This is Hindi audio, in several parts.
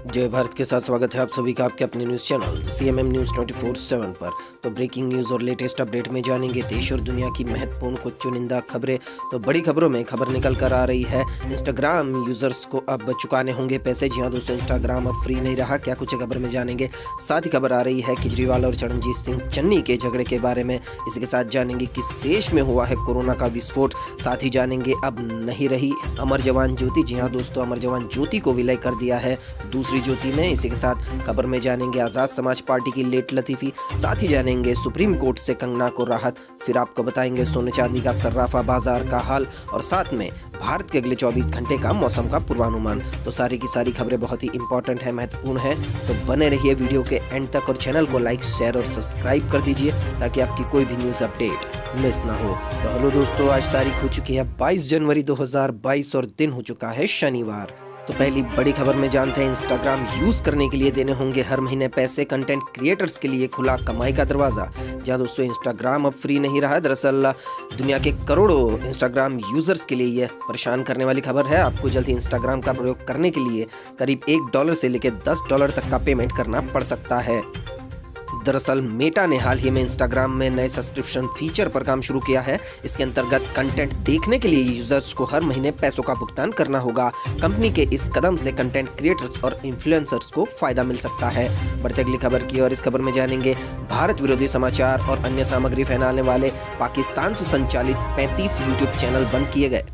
जय भारत के साथ स्वागत है आप सभी का आपके अपने न्यूज़ चैनल CMM न्यूज़ 24/7 पर। तो ब्रेकिंग न्यूज़ और लेटेस्ट अपडेट में जानेंगे देश और दुनिया की महत्वपूर्ण कुछ चुनिंदा खबरें। तो बड़ी खबरों में खबर निकल कर आ रही है, इंस्टाग्राम यूजर्स को अब चुकाने होंगे पैसे। जी हाँ दोस्तों, इंस्टाग्राम अब फ्री नहीं रहा, क्या कुछ खबर में जानेंगे। साथ ही खबर आ रही है केजरीवाल और चरणजीत सिंह चन्नी के झगड़े के बारे में। इसी के साथ जानेंगे किस देश में हुआ है कोरोना का विस्फोट। साथ ही जानेंगे अब नहीं रही अमर जवान ज्योति। जी हाँ दोस्तों, अमर जवान ज्योति को विलय कर दिया है दूसरी ज्योति में। इसी के साथ खबर में जानेंगे आज़ाद समाज पार्टी की लेट लतीफ़ी। साथ ही जानेंगे सुप्रीम कोर्ट से कंगना को राहत। फिर आपको बताएंगे सोने चांदी का सर्राफा बाजार का हाल और साथ में भारत के अगले 24 घंटे का मौसम का पूर्वानुमान। तो सारी की सारी खबरें बहुत ही इंपॉर्टेंट है, महत्वपूर्ण है। तो बने रहिए वीडियो के एंड तक और चैनल को लाइक, शेयर और सब्सक्राइब कर दीजिए ताकि आपकी कोई भी न्यूज़ अपडेट मिस ना हो। तो हेलो दोस्तों, आज तारीख हो चुकी है 22 जनवरी 2022 और दिन हो चुका है शनिवार। तो पहली बड़ी खबर में जानते हैं, इंस्टाग्राम यूज करने के लिए देने होंगे हर महीने पैसे। कंटेंट क्रिएटर्स के लिए खुला कमाई का दरवाजा। जहां दोस्तों इंस्टाग्राम अब फ्री नहीं रहा। दरअसल दुनिया के करोड़ों इंस्टाग्राम यूजर्स के लिए यह परेशान करने वाली खबर है। आपको जल्द ही इंस्टाग्राम का प्रयोग करने के लिए करीब $1 से लेकर $10 तक का पेमेंट करना पड़ सकता है। दरअसल मेटा ने हाल ही में इंस्टाग्राम में नए सब्सक्रिप्शन फीचर पर काम शुरू किया है। इसके अंतर्गत कंटेंट देखने के लिए यूजर्स को हर महीने पैसों का भुगतान करना होगा। कंपनी के इस कदम से कंटेंट क्रिएटर्स और इन्फ्लुएंसर्स को फायदा मिल सकता है। बढ़ते अगली खबर की और इस खबर में जानेंगे, भारत विरोधी समाचार और अन्य सामग्री फैलाने वाले पाकिस्तान से संचालित 35 यूट्यूब चैनल बंद किए गए।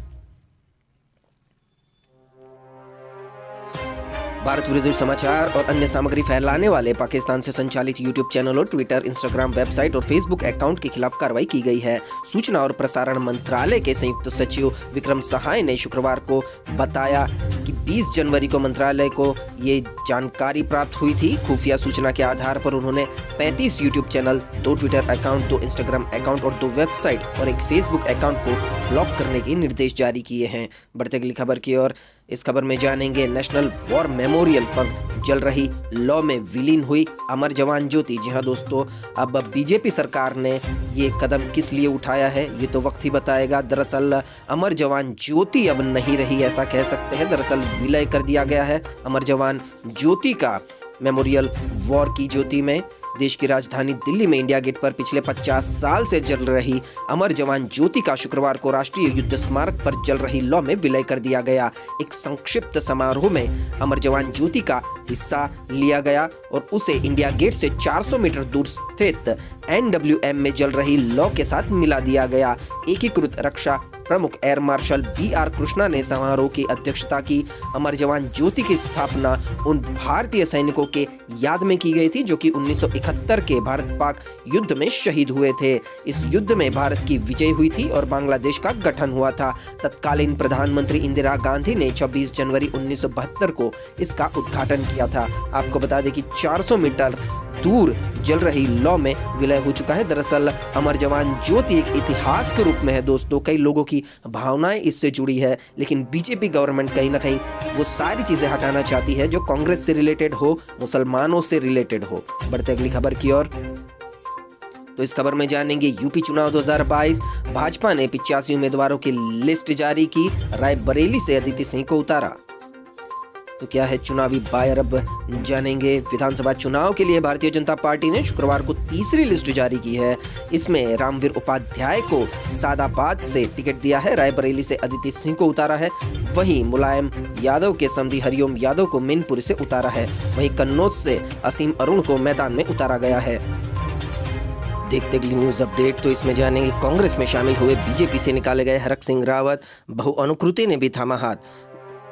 भारत विरोधी समाचार और अन्य सामग्री फैलाने वाले पाकिस्तान से संचालित यूट्यूब चैनलों, ट्विटर, इंस्टाग्राम, वेबसाइट और फेसबुक अकाउंट के खिलाफ कार्रवाई की गई है। सूचना और प्रसारण मंत्रालय के संयुक्त सचिव विक्रम सहाय ने शुक्रवार को बताया कि 20 जनवरी को मंत्रालय को ये जानकारी प्राप्त हुई थी। खुफिया सूचना के आधार पर उन्होंने 35 YouTube channel, 2 Twitter account, 2 Instagram account और 2 वेबसाइट और एक फेसबुक अकाउंट को ब्लॉक करने के निर्देश जारी किए हैं। बढ़ते अगली खबर की ओर, इस खबर में जानेंगे, नेशनल वॉर मेमोरियल पर जल रही लौ में विलीन हुई अमर जवान ज्योति। जी हाँ दोस्तों, अब बीजेपी सरकार ने ये कदम किस लिए उठाया है ये तो वक्त ही बताएगा। दरअसल अमर जवान ज्योति अब नहीं रही, ऐसा कह सकते हैं। दरअसल विलय कर दिया गया है अमर जवान ज्योति का। मेमोरियल वॉर की ज्योति में देश की राजधानी दिल्ली में इंडिया गेट पर पिछले 50 साल से जल रही अमर जवान ज्योति का शुक्रवार को राष्ट्रीय युद्ध स्मारक पर जल रही लौ में विलय कर दिया गया। एक संक्षिप्त समारोह में अमर जवान ज्योति का हिस्सा लिया गया और उसे इंडिया गेट से 400 मीटर दूर स्थित NWM में जल रही लौ के साथ मिला दिया गया। एकीकृत रक्षा प्रमुख एयर मार्शल BR कृष्णा ने समारोह की अध्यक्षता की। अमर जवान ज्योति की स्थापना उन भारतीय सैनिकों के याद में की गई थी जो कि 1971 के भारत पाक युद्ध में शहीद हुए थे। इस युद्ध में भारत की विजय हुई थी और बांग्लादेश का गठन हुआ था। तत्कालीन प्रधानमंत्री इंदिरा गांधी ने 26 जनवरी 1972 को इसका उद्घाटन किया था। आपको बता दें कि 400 मीटर दूर जल रही लौ में विलय हो चुका है। दरअसल अमर जवान ज्योति एक इतिहास के रूप में है दोस्तों। कई लोगों की भावनाएं इससे जुड़ी है, लेकिन बीजेपी गवर्नमेंट कहीं ना कहीं वो सारी चीजें हटाना चाहती है जो कांग्रेस से रिलेटेड हो, मुसलमानों से रिलेटेड हो। बढ़ते अगली खबर की ओर, तो इस खबर में जानेंगे, यूपी चुनाव 2022, भाजपा ने 85 उम्मीदवारों की लिस्ट जारी की। रायबरेली से अदिति सिंह को उतारा। तो क्या है चुनावी बायर, अब जानेंगे। विधानसभा चुनाव के लिए भारतीय जनता पार्टी ने शुक्रवार को तीसरी लिस्ट जारी की है। इसमें रामवीर उपाध्याय को सादाबाद से टिकट दिया है, रायबरेली से अदिति सिंह को उतारा है। वहीं मुलायम यादव के समधी हरिओम यादव को मैनपुरी से उतारा है। वहीं कन्नौज से असीम अरुण को मैदान में उतारा गया है। देखते अगली न्यूज अपडेट, तो इसमें जानेंगे, कांग्रेस में शामिल हुए बीजेपी से निकाले गए हरक सिंह रावत। बहु अनुकृति ने भी थामा हाथ।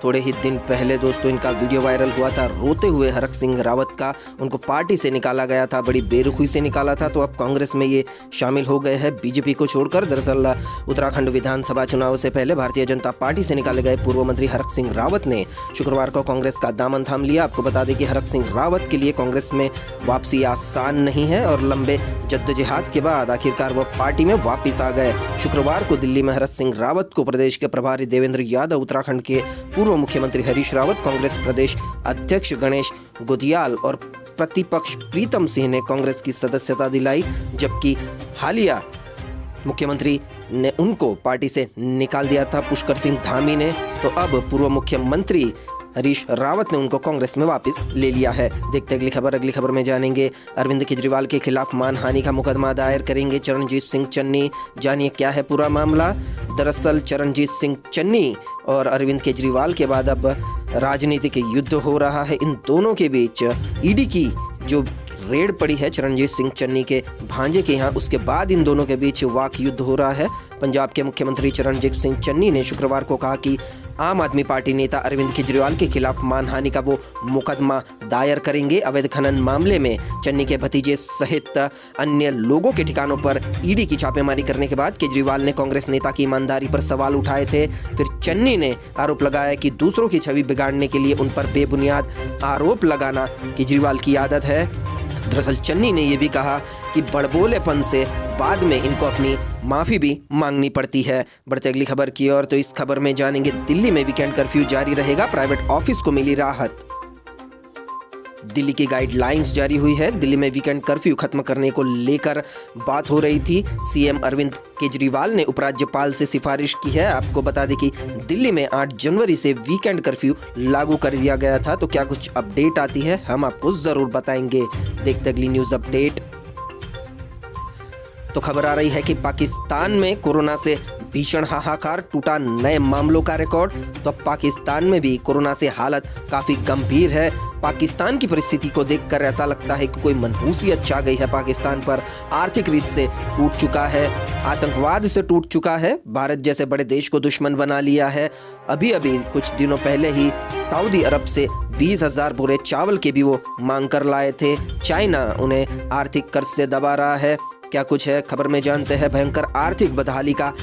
थोड़े ही दिन पहले दोस्तों इनका वीडियो वायरल हुआ था, रोते हुए हरक सिंह रावत का। उनको पार्टी से निकाला गया था, बड़ी बेरुखी से निकाला था। तो अब कांग्रेस में ये शामिल हो गए हैं बीजेपी को छोड़कर। दरअसल उत्तराखंड विधानसभा चुनाव से पहले भारतीय जनता पार्टी से निकाले गए पूर्व मंत्री हरक सिंह रावत ने शुक्रवार को कांग्रेस का दामन थाम लिया। आपको बता दें कि हरक सिंह रावत के लिए कांग्रेस में वापसी आसान नहीं है और लंबे जद्दोजहद के बाद आखिरकार वो पार्टी में वापस आ गए। शुक्रवार को दिल्ली में हरक सिंह रावत को प्रदेश के प्रभारी देवेंद्र यादव, उत्तराखंड के पूर्व मुख्यमंत्री हरीश रावत, कांग्रेस प्रदेश अध्यक्ष गणेश गोदियाल और प्रतिपक्ष प्रीतम सिंह ने कांग्रेस की सदस्यता दिलाई, जबकि हालिया मुख्यमंत्री ने उनको पार्टी से निकाल दिया था पुष्कर सिंह धामी ने। तो अब पूर्व मुख्यमंत्री हरीश रावत ने उनको कांग्रेस में वापस ले लिया है। देखते अगली खबर में जानेंगे अरविंद केजरीवाल के खिलाफ मानहानि का मुकदमा दायर करेंगे चरणजीत सिंह चन्नी। जानिए क्या है पूरा मामला। दरअसल चरणजीत सिंह चन्नी और अरविंद केजरीवाल के बाद अब राजनीतिक युद्ध हो रहा है इन दोनों के बीच। ईडी की जो रेड पड़ी है चरणजीत सिंह चन्नी के भांजे के यहाँ, उसके बाद इन दोनों के बीच वाक युद्ध हो रहा है। पंजाब के मुख्यमंत्री चरणजीत सिंह चन्नी ने शुक्रवार को कहा कि आम आदमी पार्टी नेता अरविंद केजरीवाल के खिलाफ मानहानि का वो मुकदमा दायर करेंगे। अवैध खनन मामले में चन्नी के भतीजे सहित अन्य लोगों के ठिकानों पर ईडी की छापेमारी करने के बाद केजरीवाल ने कांग्रेस नेता की ईमानदारी पर सवाल उठाए थे। फिर चन्नी ने आरोप लगाया कि दूसरों की छवि बिगाड़ने के लिए उन पर बेबुनियाद आरोप लगाना केजरीवाल की आदत है। दरअसल चन्नी ने यह भी कहा कि बड़बोलेपन से बाद में इनको अपनी माफी भी मांगनी पड़ती है। बढ़ते अगली खबर की ओर, तो इस खबर में जानेंगे दिल्ली में वीकेंड कर्फ्यू जारी रहेगा, प्राइवेट ऑफिस को मिली राहत। दिल्ली की गाइडलाइंस जारी हुई है। दिल्ली में वीकेंड कर्फ्यू खत्म करने को लेकर बात हो रही थी। सीएम अरविंद केजरीवाल ने उपराज्यपाल से सिफारिश की है। आपको बता दें कि दिल्ली में 8 जनवरी से वीकेंड कर्फ्यू लागू कर दिया गया था। तो क्या कुछ अपडेट आती है हम आपको जरूर बताएंगे। देखते अगली न्यूज अपडेट। तो खबर आ रही है कि पाकिस्तान में कोरोना से भीषण हाहाकार, टूटा नए मामलों का रिकॉर्ड। तो अब पाकिस्तान में भी कोरोना से हालत काफी गंभीर है। पाकिस्तान की परिस्थिति को देखकर ऐसा लगता है कि कोई मनहूसियत छा गई है पाकिस्तान पर। आर्थिक रीढ़ से टूट चुका है, आतंकवाद से टूट चुका है, भारत जैसे बड़े देश को दुश्मन बना लिया है। अभी कुछ दिनों पहले ही सऊदी अरब से 20,000 बोरे चावल के भी वो मांग कर लाए थे। चाइना उन्हें आर्थिक कर्ज से दबा रहा है। क्या कुछ है खबर में जानते हैं। भयंकर आर्थिक बदहाली का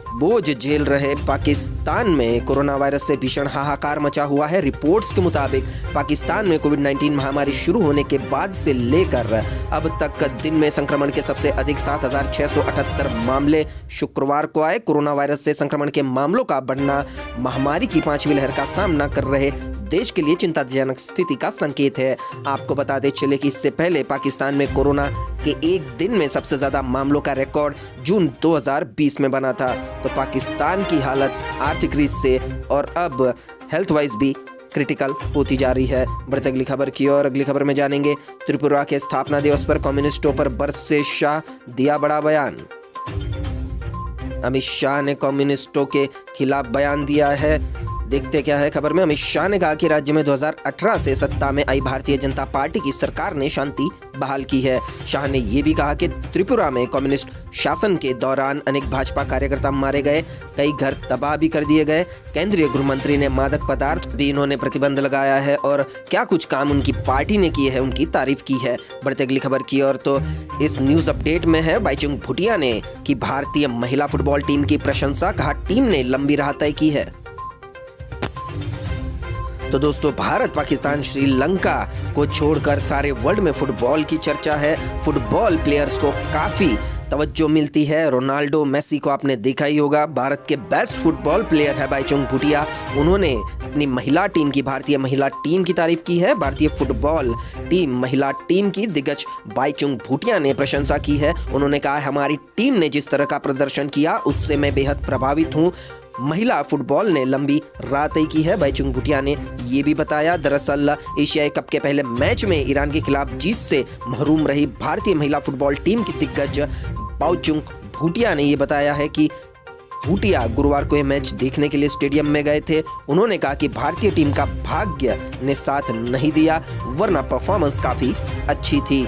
बोझ झेल रहे पाकिस्तान में कोरोना वायरस से भीषण हाहाकार मचा हुआ है। रिपोर्ट्स के मुताबिक पाकिस्तान में कोविड-19 महामारी शुरू होने के बाद से लेकर अब तक दिन में संक्रमण के सबसे अधिक 7,678 मामले शुक्रवार को आए। कोरोना वायरस से संक्रमण के मामलों का बढ़ना महामारी की 5वीं लहर का सामना कर रहे देश के लिए चिंताजनक स्थिति का संकेत है। आपको बताते चले कि इससे पहले पाकिस्तान में कोरोना के एक दिन में सबसे ज्यादा मामलों का रिकॉर्ड जून 2020 में बना था। तो पाकिस्तान की हालत आर्थिक रीढ़ से और अब हेल्थ वाइज भी क्रिटिकल होती जा रही है। बढ़ते अगली खबर की ओर। अगली खबर में जानेंगे त्रिपुरा के स्थापना दिवस पर कम्युनिस्टों पर बरसे शाह, दिया बड़ा बयान। अमित शाह ने कम्युनिस्टों के खिलाफ बयान दिया है। देखते क्या है खबर में। अमित शाह ने कहा कि राज्य में 2018 से सत्ता में आई भारतीय जनता पार्टी की सरकार ने शांति बहाल की है। शाह ने यह भी कहा कि त्रिपुरा में कम्युनिस्ट शासन के दौरान अनेक भाजपा कार्यकर्ता मारे गए, कई घर तबाह भी कर दिए गए। केंद्रीय गृह मंत्री ने मादक पदार्थ भी इन्होंने प्रतिबंध लगाया है और क्या कुछ काम उनकी पार्टी ने किए हैं उनकी तारीफ की है। बढ़ते अगली खबर की ओर। तो इस न्यूज अपडेट में है बाईचुंग भूटिया ने की भारतीय महिला फुटबॉल टीम की प्रशंसा, कहा टीम ने लंबी राह तय की है। तो दोस्तों भारत, पाकिस्तान, श्रीलंका को छोड़कर सारे वर्ल्ड में फुटबॉल की चर्चा है। फुटबॉल प्लेयर्स को काफ़ी तवज्जो मिलती है। रोनाल्डो, मेसी को आपने देखा ही होगा। भारत के बेस्ट फुटबॉल प्लेयर है बाईचुंग भूटिया। उन्होंने अपनी महिला टीम की, भारतीय महिला टीम की तारीफ की है। भारतीय फुटबॉल टीम महिला टीम की दिग्गज बाईचुंग भूटिया ने प्रशंसा की है। उन्होंने कहा हमारी टीम ने जिस तरह का प्रदर्शन किया उससे मैं बेहद प्रभावित हूँ। महिला फुटबॉल ने लंबी राह तय की है, बाईचुंग भूटिया ने ये भी बताया। दरअसल एशियाई कप के पहले मैच में ईरान के खिलाफ जीत से महरूम रही भारतीय महिला फुटबॉल टीम की दिग्गज बाईचुंग भूटिया ने ये बताया है कि भूटिया गुरुवार को यह मैच देखने के लिए स्टेडियम में गए थे। उन्होंने कहा कि भारतीय टीम का भाग्य ने साथ नहीं दिया, वरना परफॉर्मेंस काफ़ी अच्छी थी।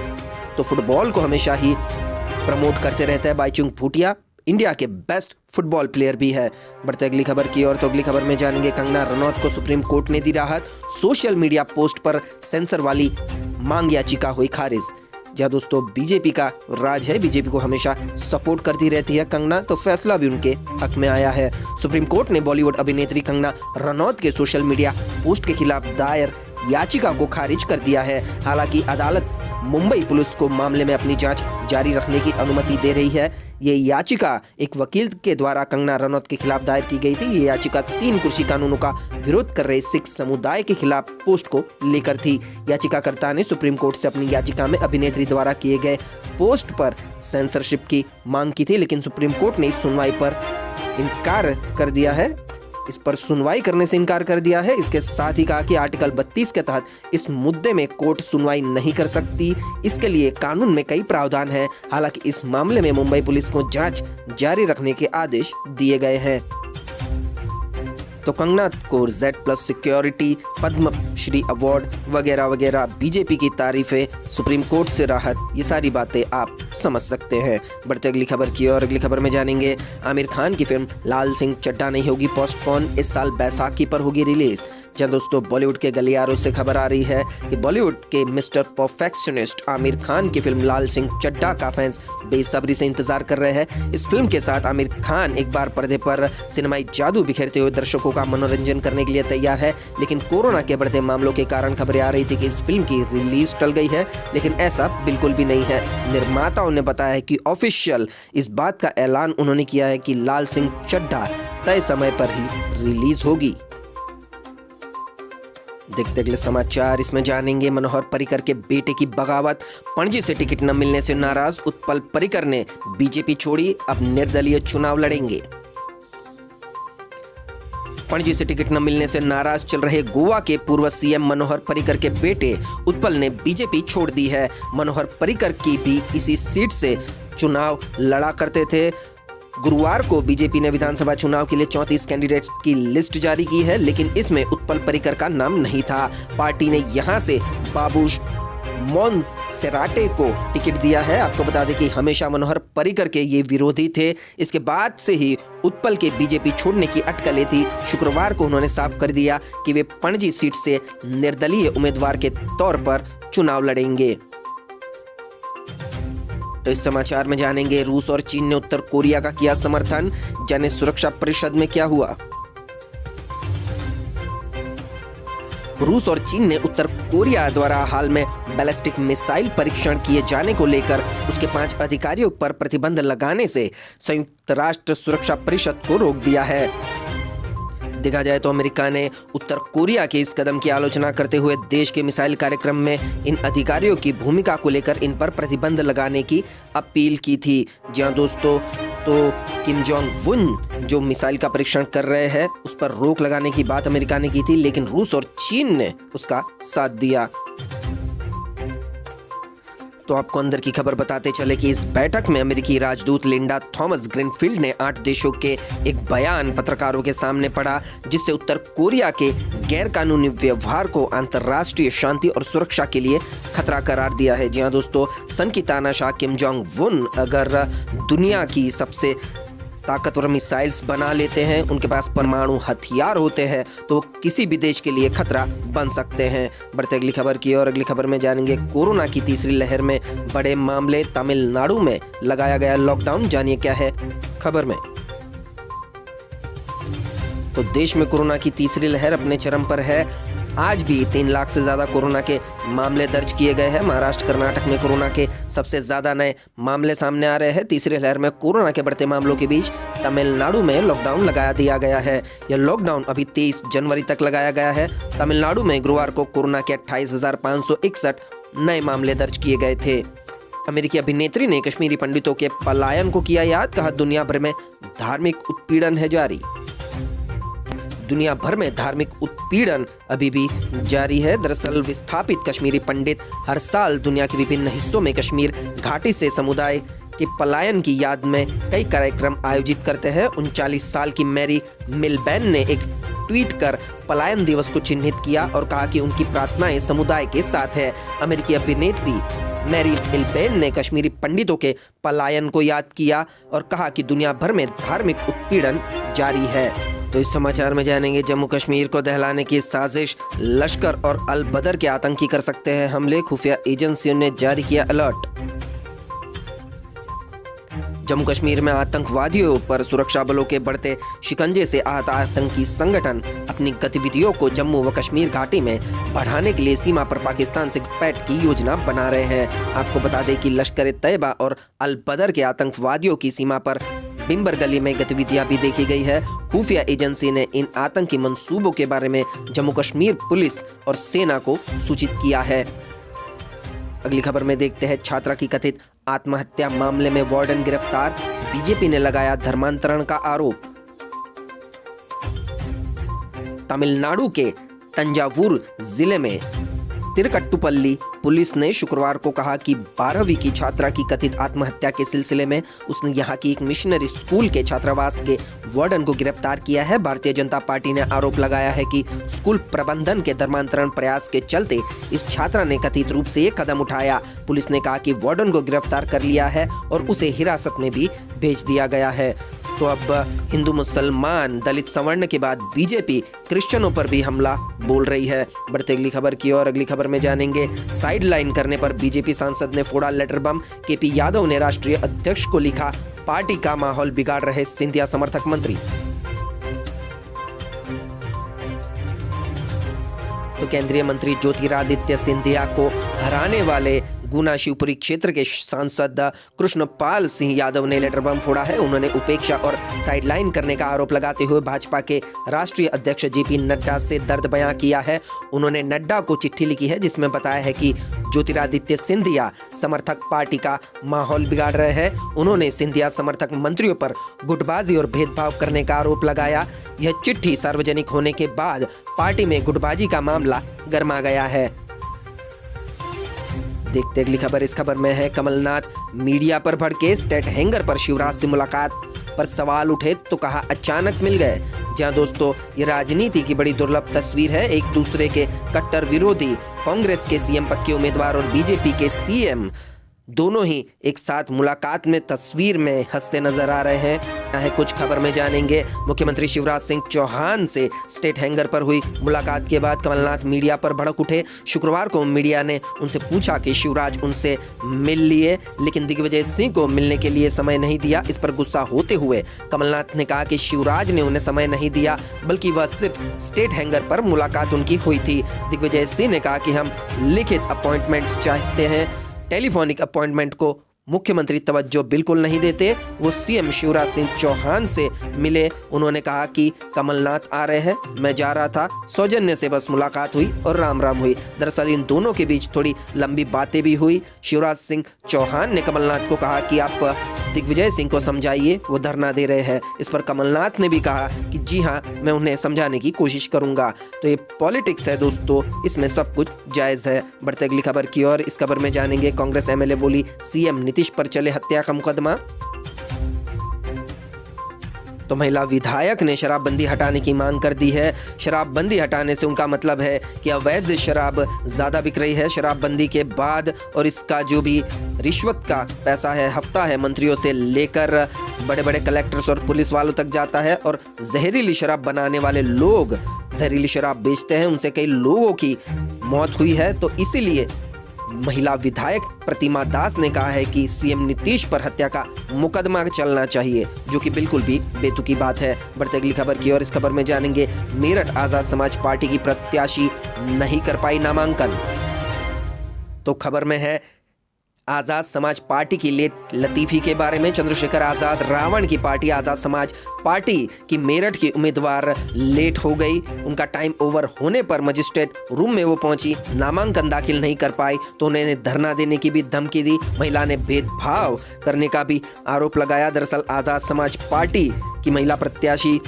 तो फुटबॉल को हमेशा ही प्रमोट करते रहता है बाईचुंग भूटिया। इंडिया के बेस्ट फुटबॉल प्लेयर भी है। बढ़ते अगली खबर की ओर। तो अगली खबर में जानेंगे कंगना रनौत को सुप्रीम कोर्ट ने दी राहत। सोशल मीडिया पोस्ट पर सेंसर वाली मांग याचिका हुई खारिज। जहाँ दोस्तों बीजेपी का राज है, बीजेपी को हमेशा सपोर्ट करती रहती है कंगना, तो फैसला भी उनके हक में आया है। सुप्रीम कोर्ट ने बॉलीवुड अभिनेत्री कंगना रनौत के सोशल मीडिया पोस्ट के खिलाफ दायर याचिका को खारिज कर दिया है। हालांकि अदालत मुंबई पुलिस को मामले में अपनी जांच जारी रखने की अनुमति दे रही है। ये याचिका एक वकील के द्वारा कंगना रनौत के खिलाफ दायर की गई थी। ये याचिका 3 कृषि कानूनों का विरोध कर रहे सिख समुदाय के खिलाफ पोस्ट को लेकर थी। याचिकाकर्ता ने सुप्रीम कोर्ट से अपनी याचिका में अभिनेत्री द्वारा किए गए पोस्ट पर सेंसरशिप की मांग की थी, लेकिन सुप्रीम कोर्ट ने इस सुनवाई पर इनकार कर दिया है। इस पर सुनवाई करने से इनकार कर दिया है। इसके साथ ही कहा कि आर्टिकल 32 के तहत इस मुद्दे में कोर्ट सुनवाई नहीं कर सकती। इसके लिए कानून में कई प्रावधान हैं। हालांकि इस मामले में मुंबई पुलिस को जांच जारी रखने के आदेश दिए गए हैं। तो कंगना को Z+ सिक्योरिटी, पद्मश्री अवार्ड वगैरह वगैरह, बीजेपी की तारीफें, सुप्रीम कोर्ट से राहत, ये सारी बातें आप समझ सकते हैं। बढ़ते अगली खबर की और अगली खबर में जानेंगे आमिर खान की फिल्म लाल सिंह चड्ढा नहीं होगी पोस्टपोन, इस साल बैसाखी पर होगी रिलीज। जहाँ दोस्तों बॉलीवुड के गलियारों से खबर आ रही है कि बॉलीवुड के मिस्टर परफेक्शनिस्ट आमिर खान की फिल्म लाल सिंह चड्ढा का फैंस बेसब्री से इंतजार कर रहे हैं। इस फिल्म के साथ आमिर खान एक बार पर्दे पर सिनेमाई जादू बिखेरते हुए दर्शकों का मनोरंजन करने के लिए तैयार है। लेकिन कोरोना के बढ़ते मामलों के कारण खबरें आ रही थी कि इस फिल्म की रिलीज टल गई है, लेकिन ऐसा बिल्कुल भी नहीं है। निर्माताओं ने बताया है कि ऑफिशियल इस बात का ऐलान उन्होंने किया है कि लाल सिंह चड्ढा तय समय पर ही रिलीज होगी। देखते अगले समाचार, इसमें जानेंगे मनोहर पर्रिकर के बेटे की बगावत, पणजी से टिकट न मिलने से नाराज उत्पल पर्रिकर ने बीजेपी छोड़ी, अब निर्दलीय चुनाव लड़ेंगे। पणजी से टिकट न मिलने से नाराज चल रहे गोवा के पूर्व सीएम मनोहर पर्रिकर के बेटे उत्पल ने बीजेपी छोड़ दी है। मनोहर पर्रिकर की भी इसी सीट से चुनाव लड़ा करते थे। गुरुवार को बीजेपी ने विधानसभा चुनाव के लिए 34 कैंडिडेट्स की लिस्ट जारी की है, लेकिन इसमें उत्पल पर्रिकर का नाम नहीं था। पार्टी ने यहां से बाबूश मोन्सेराटे को टिकट दिया है। आपको बता दें कि हमेशा मनोहर पर्रिकर के ये विरोधी थे। इसके बाद से ही उत्पल के बीजेपी छोड़ने की अटकलें थी। शुक्रवार को उन्होंने साफ कर दिया कि वे पणजी सीट से निर्दलीय उम्मीदवार के तौर पर चुनाव लड़ेंगे। तो इस समाचार में जानेंगे रूस और चीन ने उत्तर कोरिया का किया समर्थन, जाने सुरक्षा परिषद में क्या हुआ। रूस और चीन ने उत्तर कोरिया द्वारा हाल में बैलिस्टिक मिसाइल परीक्षण किए जाने को लेकर उसके 5 अधिकारियों पर प्रतिबंध लगाने से संयुक्त राष्ट्र सुरक्षा परिषद को रोक दिया है। देखा जाए तो अमेरिका ने उत्तर कोरिया के इस कदम की आलोचना करते हुए देश के मिसाइल कार्यक्रम में इन अधिकारियों की भूमिका को लेकर इन पर प्रतिबंध लगाने की अपील की थी। जी हां दोस्तों, तो किम जोंग उन जो मिसाइल का परीक्षण कर रहे हैं उस पर रोक लगाने की बात अमेरिका ने की थी, लेकिन रूस और चीन ने उसका साथ दिया। तो आपको अंदर की खबर बताते चले कि इस बैठक में अमेरिकी राजदूत लिंडा थॉमस ग्रीनफील्ड ने 8 देशों के एक बयान पत्रकारों के सामने पढ़ा, जिससे उत्तर कोरिया के गैरकानूनी व्यवहार को अंतर्राष्ट्रीय शांति और सुरक्षा के लिए खतरा करार दिया है। जी हां दोस्तों, सन की तानाशाह किम जोंग उन अगर दुनिया की सबसे ताकतवर मिसाइल्स बना लेते हैं, उनके पास परमाणु हथियार होते हैं, तो किसी भी देश के लिए खतरा बन सकते हैं। बढ़ते अगली खबर की और अगली खबर में जानेंगे कोरोना की तीसरी लहर में बड़े मामले, तमिलनाडु में लगाया गया लॉकडाउन, जानिए क्या है खबर में। तो देश में कोरोना की तीसरी लहर अपने चरम पर है। आज भी 3 लाख से ज्यादा कोरोना के मामले दर्ज किए गए हैं। महाराष्ट्र, कर्नाटक में कोरोना के सबसे ज्यादा नए मामले सामने आ रहे हैं। तीसरी लहर में कोरोना के बढ़ते मामलों के बीच तमिलनाडु में लॉकडाउन लगा दिया गया है। यह लॉकडाउन अभी 23 जनवरी तक लगाया गया है। तमिलनाडु में गुरुवार को कोरोना के 28,561 नए मामले दर्ज किए गए थे। अमेरिकी अभिनेत्री ने कश्मीरी पंडितों के पलायन को किया याद, कहा दुनिया भर में धार्मिक उत्पीड़न है जारी। दुनिया भर में धार्मिक उत्पीड़न अभी भी जारी है। दरअसल विस्थापित कश्मीरी पंडित हर साल दुनिया के विभिन्न हिस्सों में कश्मीर घाटी से समुदाय के पलायन की याद में कई कार्यक्रम आयोजित करते हैं। 39 साल की मैरी मिलबैन ने एक ट्वीट कर पलायन दिवस को चिन्हित किया और कहा कि उनकी प्रार्थनाएं समुदाय के साथ है। अमेरिकी अभिनेत्री मैरी मिलबैन ने कश्मीरी पंडितों के पलायन को याद किया और कहा कि दुनिया भर में धार्मिक उत्पीड़न जारी है। तो इस समाचार में जानेंगे जम्मू कश्मीर को दहलाने की साजिश, लश्कर और अल बदर के आतंकी कर सकते हैं हमले, खुफिया एजेंसियों ने जारी किया अलर्ट। जम्मू कश्मीर में आतंकवादियों पर सुरक्षा बलों के बढ़ते शिकंजे से आहत आतंकी संगठन अपनी गतिविधियों को जम्मू व कश्मीर घाटी में बढ़ाने के लिए सीमा पर पाकिस्तान से घुसपैठ की योजना बना रहे हैं। आपको बता दें कि लश्कर तैयबा और अल बदर के आतंकवादियों की सीमा पर बिम्बर गली में गतिविधियां भी देखी गई है। खुफिया एजेंसी ने इन आतंकी मंसूबों के बारे में जम्मू कश्मीर पुलिस और सेना को सूचित किया है। अगली खबर में देखते हैं छात्रा की कथित आत्महत्या मामले में वार्डन गिरफ्तार, बीजेपी ने लगाया धर्मांतरण का आरोप। तमिलनाडु के तंजावुर जिले में तिरुकट्टुपल्ली पुलिस ने शुक्रवार को कहा कि 12वीं की छात्रा की कथित आत्महत्या के सिलसिले में उसने यहां की एक मिशनरी स्कूल के छात्रावास के वार्डन को गिरफ्तार किया है। भारतीय जनता पार्टी ने आरोप लगाया है कि स्कूल प्रबंधन के धर्मांतरण प्रयास के चलते इस छात्रा ने कथित रूप से ये कदम उठाया। पुलिस ने कहा कि वार्डन को गिरफ्तार कर लिया है और उसे हिरासत में भी भेज दिया गया है। तो अब हिंदू मुसलमान दलित सवर्ण के बाद बीजेपी क्रिश्चियनों पर भी हमला बोल रही है। बढ़ते अगली खबर की ओर। अगली खबर में जानेंगे, साइडलाइन करने पर बीजेपी सांसद ने फोड़ा लेटर बम। केपी यादव ने राष्ट्रीय अध्यक्ष को लिखा, पार्टी का माहौल बिगाड़ रहे सिंधिया समर्थक मंत्री। तो केंद्रीय मंत्री ज्योतिरादित्य सिंधिया को हराने वाले गुना शिवपुरी क्षेत्र के सांसद कृष्णपाल सिंह यादव ने लेटर बम फोड़ा है। उन्होंने उपेक्षा और साइडलाइन करने का आरोप लगाते हुए भाजपा के राष्ट्रीय अध्यक्ष जेपी नड्डा से दर्द बयां किया है। उन्होंने नड्डा को चिट्ठी लिखी है जिसमें बताया है कि ज्योतिरादित्य सिंधिया समर्थक पार्टी का माहौल बिगाड़ रहे हैं। उन्होंने सिंधिया समर्थक मंत्रियों पर गुटबाजी और भेदभाव करने का आरोप लगाया। यह चिट्ठी सार्वजनिक होने के बाद पार्टी में गुटबाजी का मामला गर्मा गया है। देखते अगली खबर। इस खबर में है, कमलनाथ मीडिया पर भड़के, स्टेट हैंगर पर शिवराज से मुलाकात पर सवाल उठे तो कहा अचानक मिल गए। जहां दोस्तों ये राजनीति की बड़ी दुर्लभ तस्वीर है। एक दूसरे के कट्टर विरोधी कांग्रेस के सीएम पद के उम्मीदवार और बीजेपी के सीएम दोनों ही एक साथ मुलाकात में तस्वीर में हंसते नजर आ रहे हैं। कुछ खबर में जानेंगे, मुख्यमंत्री शिवराज सिंह चौहान से स्टेट हैंगर पर हुई मुलाकात के बाद कमलनाथ मीडिया पर भड़क उठे। शुक्रवार को मीडिया ने उनसे पूछा कि शिवराज उनसे मिल लिए, लेकिन दिग्विजय सिंह को मिलने के लिए समय नहीं दिया। इस पर गुस्सा होते हुए कमलनाथ ने कहा कि शिवराज ने उन्हें समय नहीं दिया, बल्कि वह सिर्फ स्टेट हैंगर पर मुलाकात उनकी हुई थी। दिग्विजय सिंह ने कहा कि हम लिखित अपॉइंटमेंट चाहते हैं, टेलीफोनिक अपॉइंटमेंट को मुख्यमंत्री तवज्जो बिल्कुल नहीं देते। वो सीएम शिवराज सिंह चौहान से मिले। उन्होंने कहा कि कमलनाथ आ रहे हैं, मैं जा रहा था, सौजन्य से बस मुलाकात हुई और राम राम हुई। दरअसल इन दोनों के बीच थोड़ी लंबी बातें भी हुई। शिवराज सिंह चौहान ने कमलनाथ को कहा कि आप दिग्विजय सिंह को समझाइए, वो धरना दे रहे हैं। इस पर कमलनाथ ने भी कहा कि जी हाँ, मैं उन्हें समझाने की कोशिश करूंगा। तो ये पॉलिटिक्स है दोस्तों, इसमें सब कुछ जायज है। बढ़ते अगली खबर की ओर। इस खबर में जानेंगे, कांग्रेस एमएलए बोली सीएम नीतीश पर चले हत्या का मुकदमा। तो महिला विधायक ने शराबबंदी हटाने की मांग कर दी है। शराबबंदी हटाने से उनका मतलब है कि अवैध शराब ज़्यादा बिक रही है। शराबबंदी के बाद और इसका जो भी रिश्वत का पैसा है, हफ्ता है, मंत्रियों से लेकर बड़े बड़े कलेक्टर्स और पुलिस वालों तक जाता है। और जहरीली शराब बनाने वाले लोग जहरीली शराब बेचते हैं, उनसे कई लोगों की मौत हुई है। तो इसीलिए महिला विधायक प्रतिमा दास ने कहा है कि सीएम नीतीश पर हत्या का मुकदमा चलना चाहिए, जो कि बिल्कुल भी बेतुकी बात है। बढ़ते अगली खबर की ओर। इस खबर में जानेंगे, मेरठ आजाद समाज पार्टी की प्रत्याशी नहीं कर पाई नामांकन। तो खबर में है आजाद समाज पार्टी की लेट लतीफी के बारे में। चंद्रशेखर आजाद रावण की पार्टी आजाद समाज पार्टी की मेरठ की उम्मीदवार लेट हो गई। उनका टाइम ओवर होने पर मजिस्ट्रेट रूम में वो पहुंची, नामांकन दाखिल नहीं कर पाई तो उन्हें धरना देने की भी धमकी दी। महिला ने भेदभाव करने का भी आरोप लगाया। दरअसल आजाद समाज पार्टी की महिला प्रत्याशी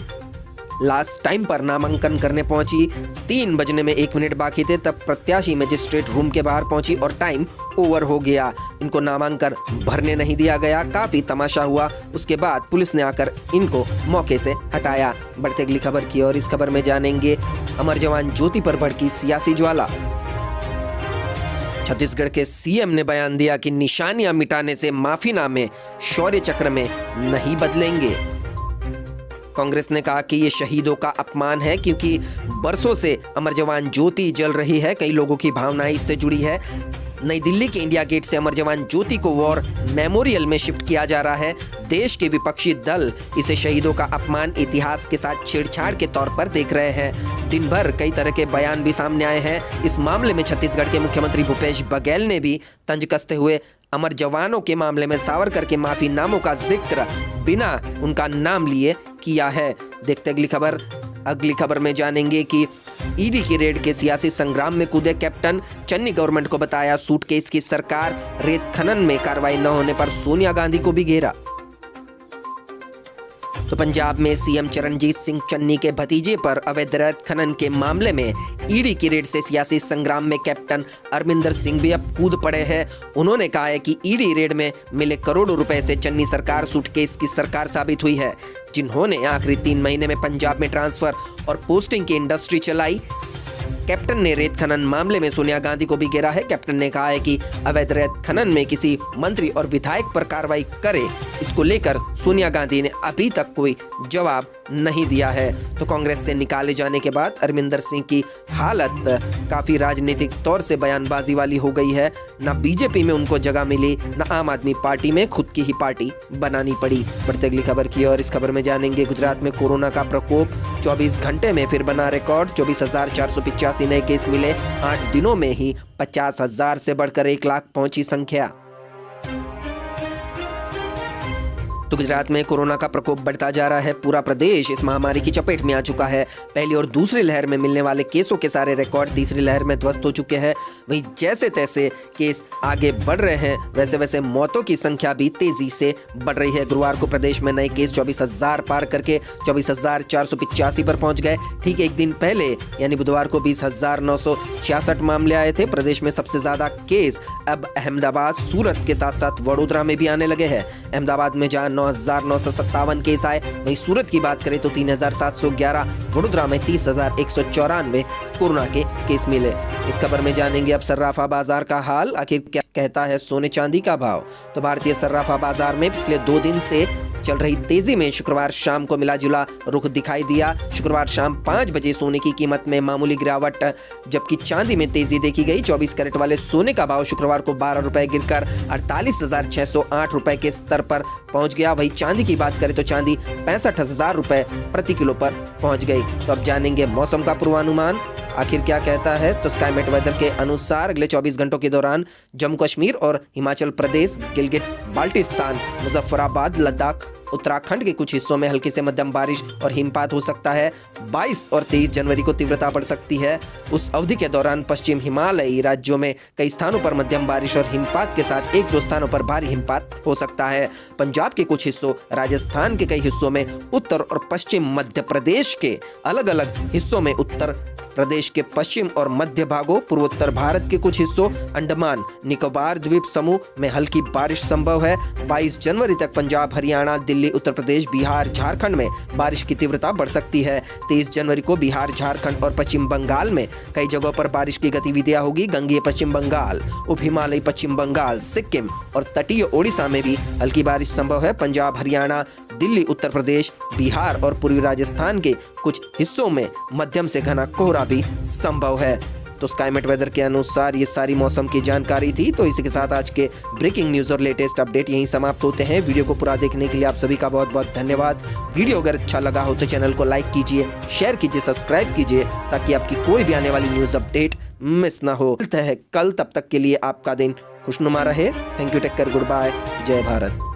लास्ट टाइम पर नामांकन करने पहुंची। 3 बजने में 1 मिनट बाकी थे, तब प्रत्याशी मजिस्ट्रेट रूम के बाहर पहुंची और टाइम ओवर हो गया। इनको नामांकन भरने नहीं दिया गया। काफी तमाशा हुआ। उसके बाद पुलिस ने आकर इनको मौके से हटाया। बढ़ते अगली खबर की ओर। इस खबर में जानेंगे, अमर जवान ज्योति पर भड़की सियासी ज्वाला। छत्तीसगढ़ के सीएम ने बयान दिया कि निशानियां मिटाने से माफीनामे शौर्य चक्र में नहीं बदलेंगे। कांग्रेस ने कहा कि ये शहीदों का अपमान है, क्योंकि बरसों से अमर जवान ज्योति जल रही है। कई लोगों की भावनाएं इससे जुड़ी है। नई दिल्ली के इंडिया गेट से अमर जवान ज्योति को वॉर मेमोरियल में शिफ्ट किया जा रहा है। देश के विपक्षी दल इसे शहीदों का अपमान, इतिहास के साथ छेड़छाड़ के तौर पर देख रहे हैं। दिन भर कई तरह के बयान भी सामने आए हैं। इस मामले में छत्तीसगढ़ के मुख्यमंत्री भूपेश बघेल ने भी तंज कसते हुए अमर जवानों के मामले में सावरकर के माफीनामों का जिक्र बिना उनका नाम लिए किया है। देखते अगली खबर। अगली खबर में जानेंगे कि ईडी की रेड के सियासी संग्राम में कूदे कैप्टन। चन्नी गवर्नमेंट को बताया सूटकेस की सरकार। रेत खनन में कार्रवाई न होने पर सोनिया गांधी को भी घेरा। तो पंजाब में सीएम चरणजीत सिंह चन्नी के भतीजे पर अवैध रेत खनन के मामले में ईडी की रेड से सियासी संग्राम में कैप्टन अरमिंदर सिंह भी अब कूद पड़े हैं। उन्होंने कहा है कि ईडी रेड में मिले करोड़ों रुपए से चन्नी सरकार सूटकेस की सरकार साबित हुई है, जिन्होंने आखिरी 3 महीने में पंजाब में ट्रांसफर और पोस्टिंग की इंडस्ट्री चलाई। कैप्टन ने रेत खनन मामले में सोनिया गांधी को भी घेरा है। कैप्टन ने कहा है कि अवैध रेत खनन में किसी मंत्री और विधायक पर कार्रवाई करे, इसको लेकर सोनिया गांधी ने अभी तक कोई जवाब नहीं दिया है। तो कांग्रेस से निकाले जाने के बाद अरमिंदर सिंह की हालत काफी राजनीतिक तौर से बयानबाजी वाली हो गई है। न बीजेपी में उनको जगह मिली, न आम आदमी पार्टी में खुद की ही पार्टी बनानी पड़ी। बढ़ते अगली खबर की और इस खबर में जानेंगे गुजरात में कोरोना का प्रकोप 24 घंटे में फिर बना रिकॉर्ड। 24,485 नए केस मिले। 8 दिनों में ही 50,000 से बढ़कर 1 लाख पहुंची संख्या। तो गुजरात में कोरोना का प्रकोप बढ़ता जा रहा है। पूरा प्रदेश इस महामारी की चपेट में आ चुका है। पहली और दूसरी लहर में मिलने वाले केसों के सारे रिकॉर्ड तीसरी लहर में ध्वस्त हो चुके हैं। वहीं जैसे तैसे केस आगे बढ़ रहे हैं, वैसे वैसे मौतों की संख्या भी तेजी से बढ़ रही है। गुरुवार को प्रदेश में नए केस 24,000 पार करके 24,485 पर पहुंच गए। ठीक एक दिन पहले यानी बुधवार को 20,966 मामले आए थे। प्रदेश में सबसे ज्यादा केस अब अहमदाबाद, सूरत के साथ साथ वडोदरा में भी आने लगे हैं। अहमदाबाद में जहां 9,957 केस आए, वहीं सूरत की बात करें तो 3,711, वडोदरा में 30,194 कोरोना के केस मिले। इस खबर में जानेंगे अब सर्राफा बाजार का हाल, आखिर क्या कहता है सोने चांदी का भाव। तो भारतीय सर्राफा बाजार में पिछले 2 दिन से चल रही तेजी में शुक्रवार शाम को मिला जुला रुख दिखाई दिया। शुक्रवार शाम 5 बजे सोने की कीमत में मामूली गिरावट, जबकि चांदी में तेजी देखी गई। 24 कैरेट वाले सोने का भाव शुक्रवार को 12 रुपए गिरकर 48,608 रुपए के स्तर पर पहुंच गया। वही चांदी की बात करें तो चांदी 65,000 रुपए प्रति किलो पर पहुंच गई। तो अब जानेंगे मौसम का पूर्वानुमान, आखिर क्या कहता है। तो स्काईमेट वेदर के अनुसार अगले 24 घंटों के दौरान जम्मू कश्मीर और हिमाचल प्रदेश, गिलगित बाल्टिस्तान, मुजफ्फराबाद, लद्दाख, उत्तराखंड के कुछ हिस्सों में हल्की से मध्यम बारिश और हिमपात हो सकता है। 22 और 23 जनवरी को तीव्रता बढ़ सकती है। उस अवधि के दौरान पश्चिम हिमालयी राज्यों में कई स्थानों पर मध्यम बारिश और हिमपात के साथ 1-2 स्थानों पर भारी हिमपात हो सकता है। पंजाब के कुछ हिस्सों, राजस्थान के कई हिस्सों में, उत्तर और पश्चिम मध्य प्रदेश के अलग अलग हिस्सों में, उत्तर प्रदेश के पश्चिम और मध्य भागों, पूर्वोत्तर भारत के कुछ हिस्सों, अंडमान निकोबार द्वीप समूह में हल्की बारिश संभव है। 22 जनवरी तक पंजाब, हरियाणा, दिल्ली, उत्तर प्रदेश, बिहार, झारखंड में बारिश की तीव्रता बढ़ सकती है। 23 जनवरी को बिहार, झारखंड और पश्चिम बंगाल में कई जगहों पर बारिश की गतिविधियां होगी। गंगेय पश्चिम बंगाल, उप हिमालयी पश्चिम बंगाल, सिक्किम और तटीय ओडिशा में भी हल्की बारिश संभव है। पंजाब, हरियाणा, दिल्ली, उत्तर प्रदेश, बिहार और पूर्वी राजस्थान के कुछ हिस्सों में मध्यम से घना कोहरा भी संभव है। तो स्काईमेट वेदर के अनुसार ये सारी मौसम की जानकारी थी। तो इसी के साथ आज के ब्रेकिंग न्यूज़ और लेटेस्ट अपडेट यहीं समाप्त होते हैं। वीडियो को पूरा देखने के लिए आप सभी का बहुत बहुत धन्यवाद। वीडियो अगर अच्छा लगा हो तो चैनल को लाइक कीजिए, शेयर कीजिए, सब्सक्राइब कीजिए, ताकि आपकी कोई भी आने वाली न्यूज़ अपडेट मिस ना हो। मिलते हैं कल, तब तक के लिए आपका दिन खुशनुमा रहे। Thank you, take care, good bye, जय भारत।